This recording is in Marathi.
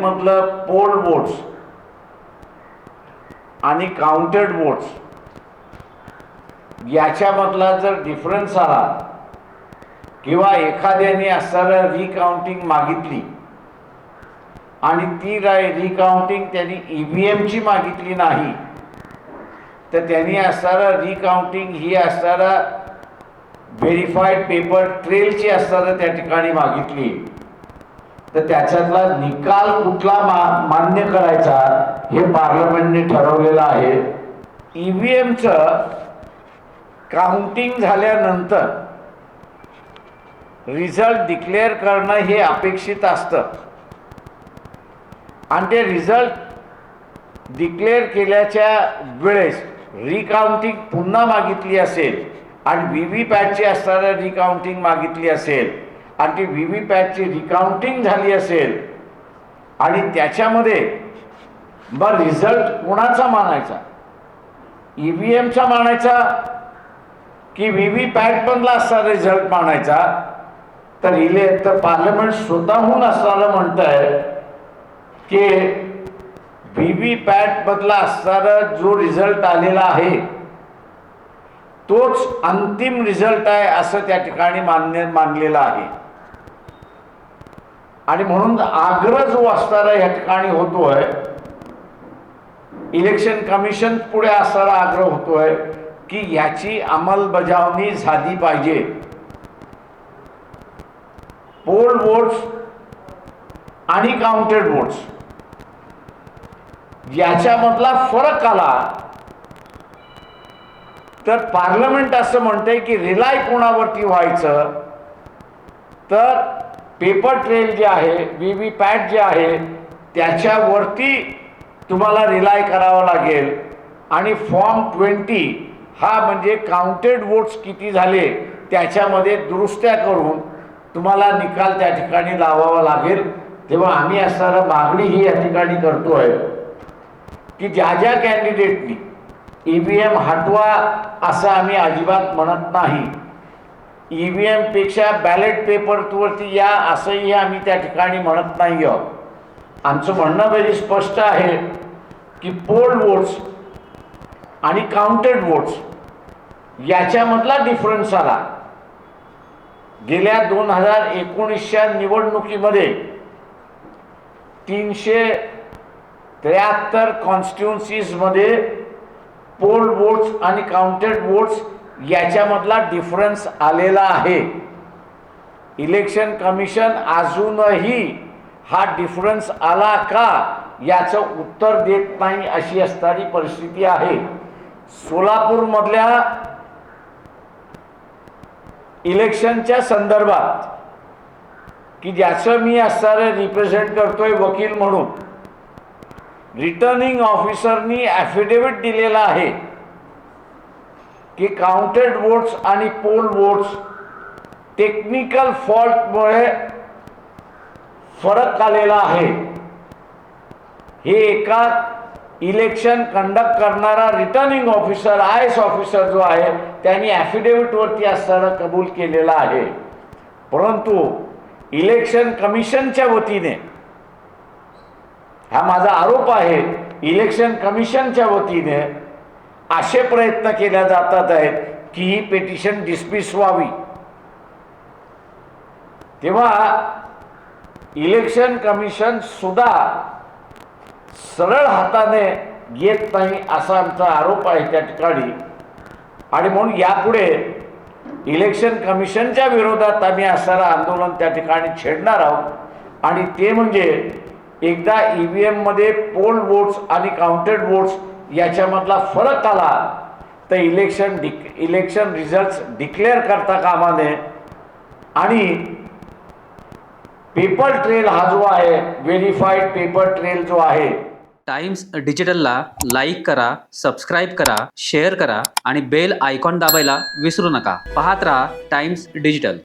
मधलं पोल वोट्स आणि काउंटेड वोट्स याच्यामधला जर डिफरन्स आला किंवा एखाद्याने असणारं रिकाउंटिंग मागितली आणि ती रिकाउंटिंग त्यांनी EVMची मागितली नाही, तर त्यांनी असणारं रिकाउंटिंग ही असणारं व्हेरीफाईड पेपर ट्रेलची असणारं त्या ठिकाणी मागितली, तर त्याच्यातला निकाल कुठला मान्य करायचा हे पार्लमेंटने ठरवलेलं आहे. EVMचं काउंटिंग झाल्यानंतर रिझल्ट डिक्लेअर करणं हे अपेक्षित असतं आणि ते रिझल्ट डिक्लेअर केल्याच्या वेळेस रिकाउंटिंग पुन्हा मागितली असेल आणि VVPATची असणारं रिकाउंटिंग मागितली असेल आणि ती VVPATची रिकाउंटिंग झाली असेल आणि त्याच्यामध्ये मग रिझल्ट कोणाचा मानायचा, EVMचा मानायचा की VVPAT मधला असणारा रिझल्ट मानायचा, तर पार्लमेंट स्वतःहून असणारं म्हणत आहे की VVPAT मधला असणारा जो रिझल्ट आलेला आहे तोच अंतिम रिझल्ट आहे असं त्या ठिकाणी मानलेलं आहे. आणि म्हणून आग्रह जो असणारा या ठिकाणी होतोय, इलेक्शन कमिशन पुढे असणारा आग्रह होतोय की याची अंमलबजावणी झाली पाहिजे. पोल वोट्स आणि काउंटेड वोट्स याच्यामधला फरक आला तर पार्लमेंट असं म्हणते की रिलाय कोणावरती व्हायचं, तर पेपर ट्रेल जे आहे, VVPAT जे आहे त्याच्यावरती तुम्हाला रिलाय करावं लागेल आणि फॉर्म 20 हा म्हणजे काउंटेड वोट्स किती झाले त्याच्यामध्ये दुरुस्त्या करून तुम्हाला निकाल त्या ठिकाणी लावावा लागेल. तेव्हा आम्ही असणारं मागणी ही या ठिकाणी करतोय की ज्या ज्या कॅन्डिडेटनी EVM हटवा असं आम्ही अजिबात म्हणत नाही, EVM पेक्षा बॅलेट पेपरवरती या असंही आम्ही त्या ठिकाणी म्हणत नाही आहोत. आमचं म्हणणं very स्पष्ट आहे की पोल वोट्स आणि काउंटेड वोट्स याच्यामधला डिफरन्स आला. गेल्या 2019च्या निवडणुकीमध्ये 373 कॉन्स्टिट्युन्सीजमध्ये पोल वोट्स आणि काउंटेड वोट्स याच्यामधला डिफरन्स आलेला आहे. इलेक्शन कमिशन अजूनही हा डिफरन्स आला का याचं उत्तर देत नाही अशी असणारी परिस्थिती आहे. सोलापूरमधल्या इलेक्शनच्या संदर्भात की ज्याचं मी असणारं रिप्रेझेंट करतोय वकील म्हणून, रिटर्निंग ऑफिसरनी ॲफिडेव्हिट दिलेला आहे की काउंटेड वोट्स आणि पोल वोट्स टेक्निकल फॉल्टमुळे फरक आलेला आहे. हे एका इलेक्शन कंडक्ट करणारा रिटर्निंग ऑफिसर IAS ऑफिसर जो आहे त्यांनी ॲफिडेव्हिटवरती असणारं कबूल केलेलं आहे. परंतु इलेक्शन कमिशनच्या वतीने, हा माझा आरोप आहे, इलेक्शन कमिशनच्या वतीने असे प्रयत्न केल्या जातात आहेत की ही पिटिशन डिस्मिस व्हावी. तेव्हा इलेक्शन कमिशन सुद्धा सरळ हाताने येत नाही असा आमचा आरोप आहे त्या ठिकाणी. आणि म्हणून यापुढे इलेक्शन कमिशनच्या विरोधात आम्ही असणारं आंदोलन त्या ठिकाणी छेडणार आहोत. आणि ते म्हणजे एकदा EVM मध्ये पोल वोट्स आणि काउंटेड वोट्स याच्यामधला फरक आला तर इलेक्शन रिझल्ट्स डिक्लेअर करता कामा नये. आणि पेपर ट्रेल हा जो आहे, व्हेरीफाईड पेपर ट्रेल जो आहे, टाइम्स डिजिटलला लाईक करा, सबस्क्राईब करा, शेअर करा आणि बेल आयकॉन दाबायला विसरू नका. पाहत रहा टाइम्स डिजिटल.